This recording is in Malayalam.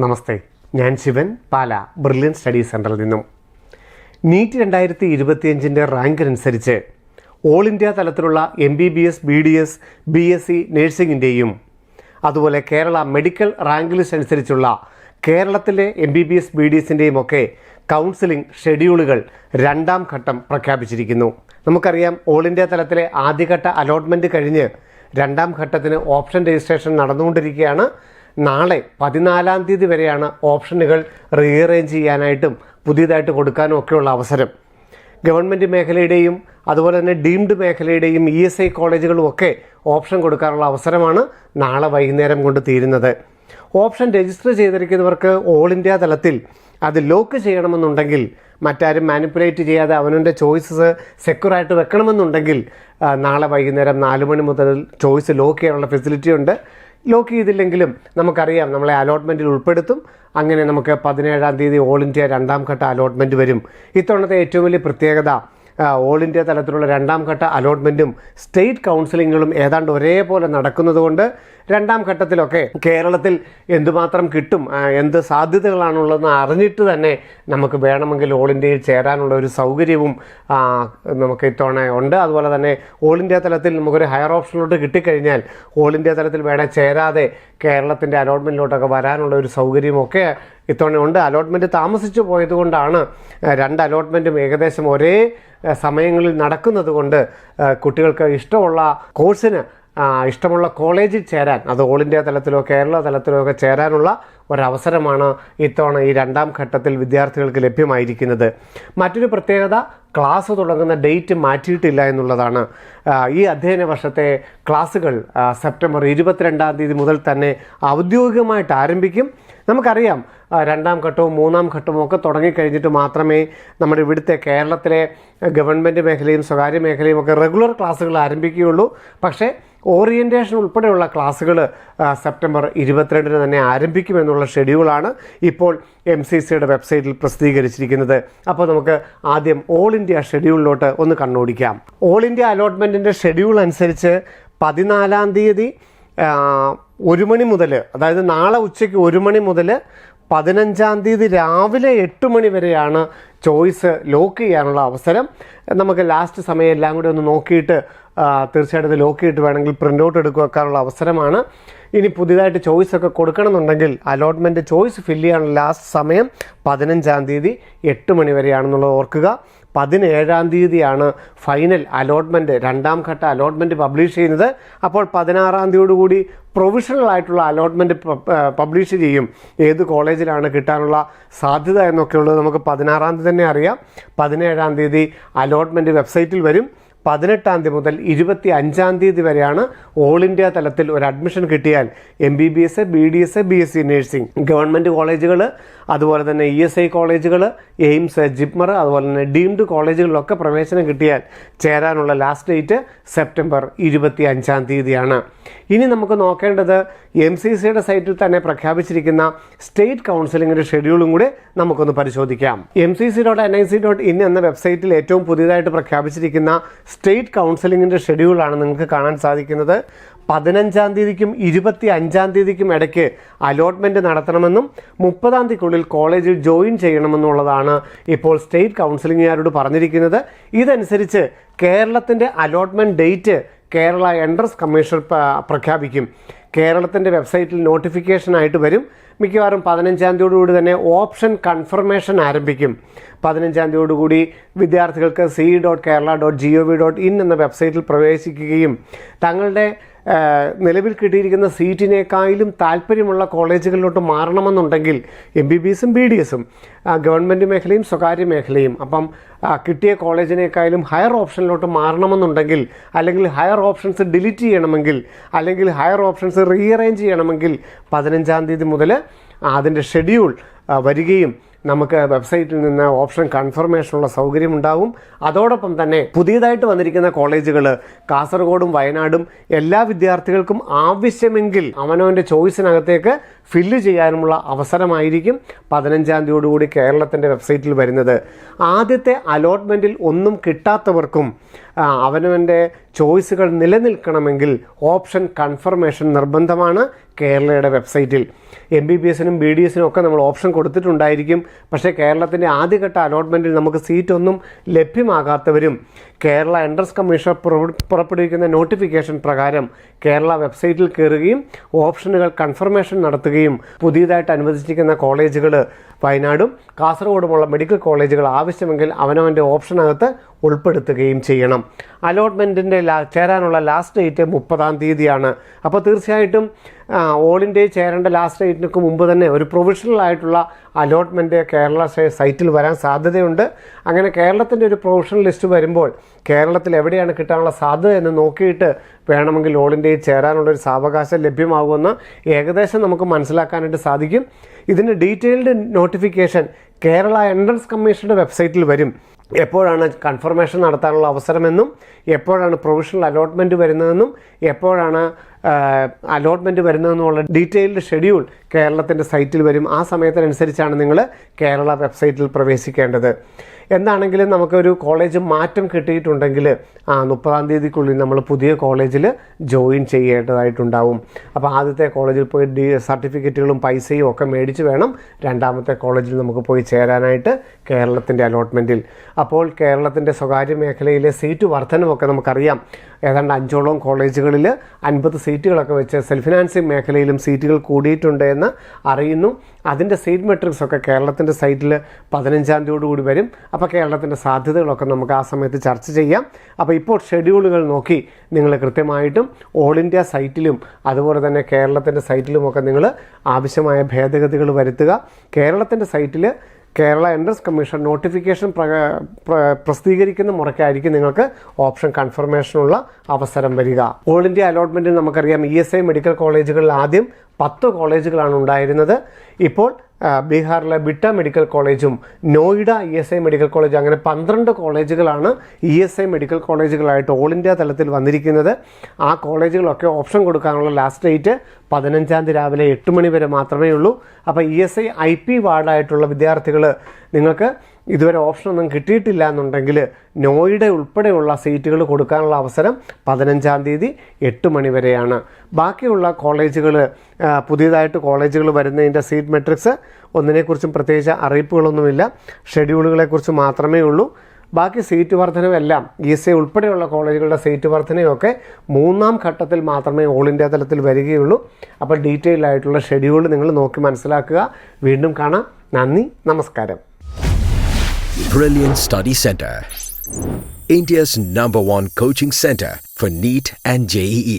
നമസ്തേ, ഞാൻ ശിവൻ, പാല ബ്രില്യൻ സ്റ്റഡി സെൻറ്ററിൽ നിന്നും. നീറ്റ് 2025 റാങ്ക് അനുസരിച്ച് ഓൾ ഇന്ത്യ തലത്തിലുള്ള MBBS, BDS, BSc നഴ്സിംഗിൻ്റെയും അതുപോലെ കേരള മെഡിക്കൽ റാങ്ക് ലിസ്റ്റ് അനുസരിച്ചുള്ള കേരളത്തിലെ MBBS, BDSൻ്റെയും ഒക്കെ കൗൺസിലിംഗ് ഷെഡ്യൂളുകൾ രണ്ടാം ഘട്ടം പ്രഖ്യാപിച്ചിരിക്കുന്നു. നമുക്കറിയാം, ഓൾ ഇന്ത്യ തലത്തിലെ ആദ്യഘട്ട അലോട്ട്മെൻറ്റ് കഴിഞ്ഞ് രണ്ടാം ഘട്ടത്തിന് ഓപ്ഷൻ രജിസ്ട്രേഷൻ നടന്നുകൊണ്ടിരിക്കുകയാണ്. നാളെ 14-ാം തീയതി വരെയാണ് ഓപ്ഷനുകൾ റീഅറേഞ്ച് ചെയ്യാനായിട്ടും പുതിയതായിട്ട് കൊടുക്കാനും ഒക്കെയുള്ള അവസരം. ഗവൺമെൻറ് മേഖലയുടെയും അതുപോലെ തന്നെ ഡീംഡ് മേഖലയുടെയും ESI കോളേജുകളും ഒക്കെ ഓപ്ഷൻ കൊടുക്കാനുള്ള അവസരമാണ് നാളെ വൈകുന്നേരം കൊണ്ട് തീരുന്നത്. ഓപ്ഷൻ രജിസ്റ്റർ ചെയ്തിരിക്കുന്നവർക്ക് ഓൾ ഇന്ത്യ തലത്തിൽ അത് ലോക്ക് ചെയ്യണമെന്നുണ്ടെങ്കിൽ, മറ്റാരും മാനിപ്പുലേറ്റ് ചെയ്യാതെ അവനവൻ്റെ ചോയ്സസ് സെക്യൂറായിട്ട് വെക്കണമെന്നുണ്ടെങ്കിൽ നാളെ വൈകുന്നേരം 4 മണി മുതൽ ചോയ്സ് ലോക്ക് ചെയ്യാനുള്ള ഫെസിലിറ്റി ഉണ്ട്. ലോക്ക് ചെയ്തില്ലെങ്കിലും നമുക്കറിയാം, നമ്മളെ അലോട്ട്മെൻറ്റിൽ ഉൾപ്പെടുത്തും. അങ്ങനെ നമുക്ക് 17-ാം തീയതി ഓൾ ഇന്ത്യ രണ്ടാം ഘട്ട അലോട്ട്മെൻറ്റ് വരും. ഇത്തവണത്തെ ഏറ്റവും വലിയ പ്രത്യേകത, ഓൾ ഇന്ത്യ തലത്തിലുള്ള രണ്ടാം ഘട്ട അലോട്ട്മെൻറ്റും സ്റ്റേറ്റ് കൗൺസിലിങ്ങുകളും ഏതാണ്ട് ഒരേപോലെ നടക്കുന്നതുകൊണ്ട് രണ്ടാം ഘട്ടത്തിലൊക്കെ കേരളത്തിൽ എന്തുമാത്രം കിട്ടും, എന്ത് സാധ്യതകളാണുള്ളതെന്ന് അറിഞ്ഞിട്ട് തന്നെ നമുക്ക് വേണമെങ്കിൽ ഓൾ ഇന്ത്യയിൽ ചേരാനുള്ള ഒരു സൗകര്യവും നമുക്ക് ഇത്തവണ ഉണ്ട്. അതുപോലെ തന്നെ ഓൾ ഇന്ത്യ തലത്തിൽ നമുക്കൊരു ഹയർ ഓപ്ഷനിലോട്ട് കിട്ടിക്കഴിഞ്ഞാൽ ഓൾ ഇന്ത്യ തലത്തിൽ വേണേൽ ചേരാതെ കേരളത്തിൻ്റെ അലോട്ട്മെൻറ്റിലോട്ടൊക്കെ വരാനുള്ള ഒരു സൗകര്യമൊക്കെ ഇത്തവണ ഉണ്ട്. അലോട്ട്മെൻറ്റ് താമസിച്ചു പോയതുകൊണ്ടാണ് 2 അലോട്ട്മെൻറ്റും ഏകദേശം ഒരേ സമയങ്ങളിൽ നടക്കുന്നത് കൊണ്ട് കുട്ടികൾക്ക് ഇഷ്ടമുള്ള കോഴ്സിന് ഇഷ്ടമുള്ള കോളേജിൽ ചേരാൻ, അത് ഓൾ ഇന്ത്യ തലത്തിലോ കേരള തലത്തിലോ ഒക്കെ ചേരാനുള്ള ഒരവസരമാണ് ഇത്തവണ ഈ രണ്ടാം ഘട്ടത്തിൽ വിദ്യാർത്ഥികൾക്ക് ലഭ്യമായിരിക്കുന്നത്. മറ്റൊരു പ്രത്യേകത, ക്ലാസ് തുടങ്ങുന്ന ഡേറ്റ് മാറ്റിയിട്ടില്ല എന്നുള്ളതാണ്. ഈ അധ്യയന വർഷത്തെ ക്ലാസ്സുകൾ സെപ്റ്റംബർ 22-ാം തീയതി മുതൽ തന്നെ ഔദ്യോഗികമായിട്ട് ആരംഭിക്കും. നമുക്കറിയാം, രണ്ടാം ഘട്ടവും മൂന്നാം ഘട്ടവും ഒക്കെ തുടങ്ങിക്കഴിഞ്ഞിട്ട് മാത്രമേ നമ്മുടെ ഇവിടുത്തെ കേരളത്തിലെ ഗവൺമെൻറ് മേഖലയും സ്വകാര്യ മേഖലയും ഒക്കെ റെഗുലർ ക്ലാസ്സുകൾ ആരംഭിക്കുകയുള്ളൂ. പക്ഷേ ഓറിയൻറ്റേഷൻ ഉൾപ്പെടെയുള്ള ക്ലാസ്സുകൾ സെപ്റ്റംബർ 22-ന് തന്നെ ആരംഭിക്കുമെന്നുള്ള ഷെഡ്യൂളാണ് ഇപ്പോൾ MCCയുടെ വെബ്സൈറ്റിൽ പ്രസിദ്ധീകരിച്ചിരിക്കുന്നത്. അപ്പോൾ നമുക്ക് ആദ്യം ഓൾ ഇന്ത്യ ഷെഡ്യൂളിലോട്ട് ഒന്ന് കണ്ണോടിക്കാം. ഓൾ ഇന്ത്യ അലോട്ട്മെൻറ്റിൻ്റെ ഷെഡ്യൂൾ അനുസരിച്ച് 14-ാം തീയതി 1 മണി മുതൽ, അതായത് നാളെ ഉച്ചയ്ക്ക് 1 മണി മുതൽ 15-ാം തീയതി രാവിലെ 8 മണി വരെയാണ് ചോയ്സ് ലോക്ക് ചെയ്യാനുള്ള അവസരം. നമുക്ക് ലാസ്റ്റ് സമയം എല്ലാം കൂടി ഒന്ന് നോക്കിയിട്ട് തീർച്ചയായിട്ടും ലോക്ക് ചെയ്തിട്ട് വേണമെങ്കിൽ പ്രിൻ്റ് ഔട്ട് എടുക്കുക വെക്കാനുള്ള അവസരമാണ്. ഇനി പുതിയതായിട്ട് ചോയ്സ് ഒക്കെ കൊടുക്കണമെന്നുണ്ടെങ്കിൽ അലോട്ട്മെൻറ്റ് ചോയ്സ് ഫില്ല് ചെയ്യാനുള്ള ലാസ്റ്റ് സമയം 15-ാം തീയതി 8 മണി വരെയാണെന്നുള്ളത് ഓർക്കുക. 17-ാം തീയതിയാണ് ഫൈനൽ അലോട്ട്മെൻറ്റ്, രണ്ടാം ഘട്ട അലോട്ട്മെൻറ്റ് പബ്ലിഷ് ചെയ്യുന്നത്. അപ്പോൾ 16-ാം തീയതിയോടുകൂടി പ്രൊവിഷണൽ ആയിട്ടുള്ള അലോട്ട്മെൻറ്റ് പബ്ലിഷ് ചെയ്യും. ഏത് കോളേജിലാണ് കിട്ടാനുള്ള സാധ്യത എന്നൊക്കെയുള്ളത് നമുക്ക് 16-ാം തീയതി തന്നെ അറിയാം. 17-ാം തീയതി അലോട്ട്മെൻറ്റ് വെബ്സൈറ്റിൽ വരും. 18-ാം തീയതി മുതൽ 25-ാം തീയതി വരെയാണ് ഓൾ ഇന്ത്യ തലത്തിൽ ഒരു അഡ്മിഷൻ കിട്ടിയാൽ MBBS, BDS, BSc nursing, government കോളേജുകൾ, അതുപോലെ തന്നെ ESI കോളേജുകൾ, എയിംസ്, ജിപ്മർ, അതുപോലെ തന്നെ ഡീംഡ് കോളേജുകളിലൊക്കെ പ്രവേശനം കിട്ടിയാൽ ചേരാനുള്ള ലാസ്റ്റ് ഡേറ്റ് സെപ്റ്റംബർ 25-ാം തീയതിയാണ്. ഇനി നമുക്ക് നോക്കേണ്ടത് MCCയുടെ സൈറ്റിൽ തന്നെ പ്രഖ്യാപിച്ചിരിക്കുന്ന സ്റ്റേറ്റ് കൗൺസിലിങ്ങിൻ്റെ ഷെഡ്യൂളും കൂടെ നമുക്കൊന്ന് പരിശോധിക്കാം. MCC.nic.in എന്ന വെബ്സൈറ്റിൽ ഏറ്റവും പുതിയതായിട്ട് പ്രഖ്യാപിച്ചിരിക്കുന്ന സ്റ്റേറ്റ് കൗൺസിലിങ്ങിൻ്റെ ഷെഡ്യൂളാണ് നിങ്ങൾക്ക് കാണാൻ സാധിക്കുന്നത്. 15-ാം തീയതിക്കും 25-ാം തീയതിക്കും ഇടയ്ക്ക് അലോട്ട്മെൻറ്റ് നടത്തണമെന്നും 30-ാം തീയതിക്കുള്ളിൽ കോളേജിൽ ജോയിൻ ചെയ്യണമെന്നുള്ളതാണ് ഇപ്പോൾ സ്റ്റേറ്റ് കൗൺസിലിങ്ങുകാരോട് പറഞ്ഞിരിക്കുന്നത്. ഇതനുസരിച്ച് കേരളത്തിൻ്റെ allotment date Kerala entrance commission പ്രഖ്യാപിക്കും. കേരളത്തിൻ്റെ വെബ്സൈറ്റിൽ നോട്ടിഫിക്കേഷനായിട്ട് വരും. മിക്കവാറും 15-ാം തീയതിയോടുകൂടി തന്നെ ഓപ്ഷൻ കൺഫർമേഷൻ ആരംഭിക്കും. 15-ാം തീയതിയോടുകൂടി വിദ്യാർത്ഥികൾക്ക് ce.kerala.gov.in എന്ന വെബ്സൈറ്റിൽ പ്രവേശിക്കുകയും തങ്ങളുടെ നിലവിൽ കിട്ടിയിരിക്കുന്ന സീറ്റിനേക്കാളും താല്പര്യമുള്ള കോളേജുകളിലോട്ട് മാറണമെന്നുണ്ടെങ്കിൽ MBBSഉം BDSഉം ഗവൺമെൻറ് മേഖലയും സ്വകാര്യ മേഖലയും, അപ്പം കിട്ടിയ കോളേജിനേക്കാളും ഹയർ ഓപ്ഷനിലോട്ട് മാറണമെന്നുണ്ടെങ്കിൽ, അല്ലെങ്കിൽ ഹയർ ഓപ്ഷൻസ് ഡിലീറ്റ് ചെയ്യണമെങ്കിൽ, അല്ലെങ്കിൽ ഹയർ ഓപ്ഷൻസ് റീഅറേഞ്ച് ചെയ്യണമെങ്കിൽ 15-ാം തീയതി മുതൽ അതിൻ്റെ ഷെഡ്യൂൾ വരികയും നമുക്ക് വെബ്സൈറ്റിൽ നിന്ന് ഓപ്ഷൻ കൺഫർമേഷനുള്ള സൗകര്യമുണ്ടാകും. അതോടൊപ്പം തന്നെ പുതിയതായിട്ട് വന്നിരിക്കുന്ന കോളേജുകൾ കാസർഗോഡും വയനാടും എല്ലാ വിദ്യാർത്ഥികൾക്കും ആവശ്യമെങ്കിൽ അവനവൻ്റെ ചോയ്സിനകത്തേക്ക് ഫില്ല് ചെയ്യാനുമുള്ള അവസരമായിരിക്കും 15-ാം തീയതിയോടുകൂടി കേരളത്തിൻ്റെ വെബ്സൈറ്റിൽ വരുന്നത്. ആദ്യത്തെ അലോട്ട്മെൻറ്റിൽ ഒന്നും കിട്ടാത്തവർക്കും അവനവൻ്റെ ചോയ്സുകൾ നിലനിൽക്കണമെങ്കിൽ ഓപ്ഷൻ കൺഫർമേഷൻ നിർബന്ധമാണ്. കേരളയുടെ വെബ്സൈറ്റിൽ. MBBSനും BDSനും ഒക്കെ നമ്മൾ ഓപ്ഷൻ കൊടുത്തിട്ടുണ്ടായിരിക്കും. പക്ഷേ കേരളത്തിൻ്റെ ആദ്യഘട്ട അലോട്ട്മെൻറ്റിൽ നമുക്ക് സീറ്റൊന്നും ലഭ്യമാകാത്തവരും കേരള എൻട്രൻസ് കമ്മീഷൻ പുറപ്പെടുവിക്കുന്ന നോട്ടിഫിക്കേഷൻ പ്രകാരം കേരള വെബ്സൈറ്റിൽ കയറുകയും ഓപ്ഷനുകൾ കൺഫർമേഷൻ നടത്തുകയും പുതിയതായിട്ട് അനുവദിച്ചിരിക്കുന്ന കോളേജുകൾ വയനാടും കാസർഗോഡുമുള്ള മെഡിക്കൽ കോളേജുകൾ ആവശ്യമെങ്കിൽ അവനവൻ്റെ ഓപ്ഷനകത്ത് ഉൾപ്പെടുത്തുകയും ചെയ്യണം. അലോട്ട്മെൻറ്റിൻ്റെ ചേരാനുള്ള ലാസ്റ്റ് ഡേറ്റ് 30-ാം തീയതിയാണ്. അപ്പോൾ തീർച്ചയായിട്ടും ഓൾ ഇന്ത്യയിൽ ചേരേണ്ട ലാസ്റ്റ് ഡേറ്റിനൊക്കെ മുമ്പ് തന്നെ ഒരു പ്രൊവിഷണൽ ആയിട്ടുള്ള അലോട്ട്മെൻറ്റ് കേരള സൈറ്റിൽ വരാൻ സാധ്യതയുണ്ട്. അങ്ങനെ കേരളത്തിൻ്റെ ഒരു പ്രൊവിഷണൽ ലിസ്റ്റ് വരുമ്പോൾ കേരളത്തിൽ എവിടെയാണ് കിട്ടാനുള്ള സാധ്യത എന്ന് നോക്കിയിട്ട് വേണമെങ്കിൽ ഓൾ ഇന്ത്യയിൽ ചേരാനുള്ളൊരു സാവകാശം ലഭ്യമാകുമെന്ന് ഏകദേശം നമുക്ക് മനസ്സിലാക്കാനായിട്ട് സാധിക്കും. ഇതിന് ഡീറ്റെയിൽഡ് നോട്ടിഫിക്കേഷൻ കേരള എൻട്രൻസ് കമ്മീഷൻ്റെ വെബ്സൈറ്റിൽ വരും. എപ്പോഴാണ് കൺഫർമേഷൻ നടത്താനുള്ള അവസരമെന്നും എപ്പോഴാണ് പ്രൊവിഷണൽ അലോട്ട്മെൻറ്റ് വരുന്നതെന്നും എപ്പോഴാണ് അലോട്ട്മെൻറ്റ് വരുന്നതെന്നുള്ള ഡീറ്റെയിൽഡ് ഷെഡ്യൂൾ കേരളത്തിൻ്റെ സൈറ്റിൽ വരും. ആ സമയത്തിനനുസരിച്ചാണ് നിങ്ങൾ കേരള വെബ്സൈറ്റിൽ പ്രവേശിക്കേണ്ടത്. എന്താണെങ്കിലും നമുക്കൊരു കോളേജ് മാറ്റം കിട്ടിയിട്ടുണ്ടെങ്കിൽ 30-ാം തീയതിക്കുള്ളിൽ നമ്മൾ പുതിയ കോളേജിൽ ജോയിൻ ചെയ്യേണ്ടതായിട്ടുണ്ടാവും. അപ്പോൾ ആദ്യത്തെ കോളേജിൽ പോയി സർട്ടിഫിക്കറ്റുകളും പൈസയും ഒക്കെ മേടിച്ച് വേണം രണ്ടാമത്തെ കോളേജിൽ നമുക്ക് പോയി ചേരാനായിട്ട് കേരളത്തിൻ്റെ അലോട്ട്മെൻറ്റിൽ. അപ്പോൾ കേരളത്തിൻ്റെ സ്വകാര്യ മേഖലയിലെ സീറ്റ് വർധനമൊക്കെ നമുക്കറിയാം. ഏതാണ്ട് 5ഓളം കോളേജുകളിൽ 50 സീറ്റുകളൊക്കെ വെച്ച് സെൽഫ് ഫിനാൻസിങ് മേഖലയിലും സീറ്റുകൾ കൂടിയിട്ടുണ്ട് എന്ന് അറിയുന്നു. അതിൻ്റെ സീറ്റ് മെട്രിക്സ് ഒക്കെ കേരളത്തിൻ്റെ സൈറ്റിൽ 15-ാം തീയതിയോടുകൂടി വരും. അപ്പോൾ കേരളത്തിൻ്റെ സാധ്യതകളൊക്കെ നമുക്ക് ആ സമയത്ത് ചർച്ച ചെയ്യാം. അപ്പോൾ ഇപ്പോൾ ഷെഡ്യൂളുകൾ നോക്കി നിങ്ങൾ കൃത്യമായിട്ടും ഓൾ ഇന്ത്യ സൈറ്റിലും അതുപോലെ തന്നെ കേരളത്തിൻ്റെ സൈറ്റിലുമൊക്കെ നിങ്ങൾ ആവശ്യമായ ഭേദഗതികൾ വരുത്തുക. കേരളത്തിൻ്റെ സൈറ്റിൽ കേരള എൻട്രൻസ് കമ്മീഷൻ നോട്ടിഫിക്കേഷൻ പ്രസിദ്ധീകരിക്കുന്ന മുറയ്ക്കായിരിക്കും നിങ്ങൾക്ക് ഓപ്ഷൻ കൺഫർമേഷനുള്ള അവസരം വരിക. ഓൾ ഇന്ത്യ അലോട്ട്മെൻറ്റിൽ നമുക്കറിയാം ESI മെഡിക്കൽ കോളേജുകളിൽ ആദ്യം 10 കോളേജുകളാണ് ഉണ്ടായിരുന്നത്. ഇപ്പോൾ ബീഹാറിലെ ബിട്ട മെഡിക്കൽ കോളേജും നോയിഡ ESI മെഡിക്കൽ കോളേജും അങ്ങനെ 12 കോളേജുകളാണ് ESI മെഡിക്കൽ കോളേജുകളായിട്ട് ഓൾ ഇന്ത്യ തലത്തിൽ വന്നിരിക്കുന്നത്. ആ കോളേജുകളൊക്കെ ഓപ്ഷൻ കൊടുക്കാനുള്ള ലാസ്റ്റ് ഡേറ്റ് 15-ാം തീയതി രാവിലെ 8 മണി വരെ മാത്രമേ ഉള്ളൂ. അപ്പോൾ ESI IP വാർഡായിട്ടുള്ള വിദ്യാർത്ഥികൾ നിങ്ങൾക്ക് ഇതുവരെ ഓപ്ഷനൊന്നും കിട്ടിയിട്ടില്ല എന്നുണ്ടെങ്കിൽ നോയിഡ ഉൾപ്പെടെയുള്ള സീറ്റുകൾ കൊടുക്കാനുള്ള അവസരം 15-ാം തീയതി 8 മണി വരെയാണ്. ബാക്കിയുള്ള കോളേജുകൾ പുതിയതായിട്ട് കോളേജുകൾ വരുന്നതിൻ്റെ സീറ്റ് മെട്രിക്സ് ഒന്നിനെക്കുറിച്ചും പ്രത്യേകിച്ച് അറിയിപ്പുകളൊന്നുമില്ല. ഷെഡ്യൂളുകളെക്കുറിച്ച് മാത്രമേ ഉള്ളൂ. ബാക്കി സീറ്റ് വർധനമെല്ലാം ESI ഉൾപ്പെടെയുള്ള കോളേജുകളുടെ സീറ്റ് വർധനയൊക്കെ 3-ാം ഘട്ടത്തിൽ മാത്രമേ ഓൾ ഇന്ത്യ തലത്തിൽ വരികയുള്ളൂ. അപ്പോൾ ഡീറ്റെയിൽ ആയിട്ടുള്ള ഷെഡ്യൂൾ നിങ്ങൾ നോക്കി മനസ്സിലാക്കുക. വീണ്ടും കാണാം. നന്ദി, നമസ്കാരം. Brilliant Study Center, India's #1 coaching center for NEET and JEE.